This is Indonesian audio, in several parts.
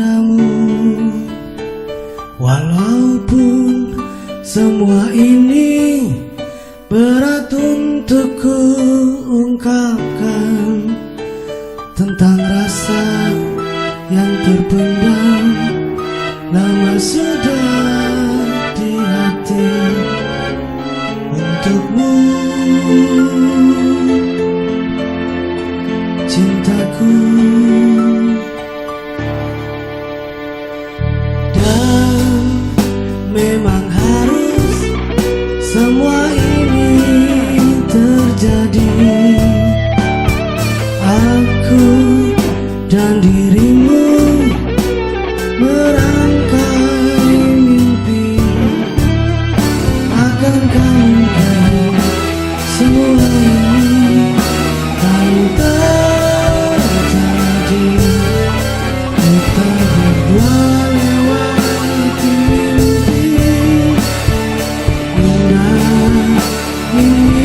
padamu. Walaupun semua ini berat untuk ku ungkapkan, tentang rasa yang terpendam lama sudah di hati untukmu, cintaku. Dan memang harus semua ini terjadi. Aku dan dirimu merangkai mimpi, akankah mungkin semua ini tak terjadi? Kita berdua lewati mimpi indah ini.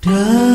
Dan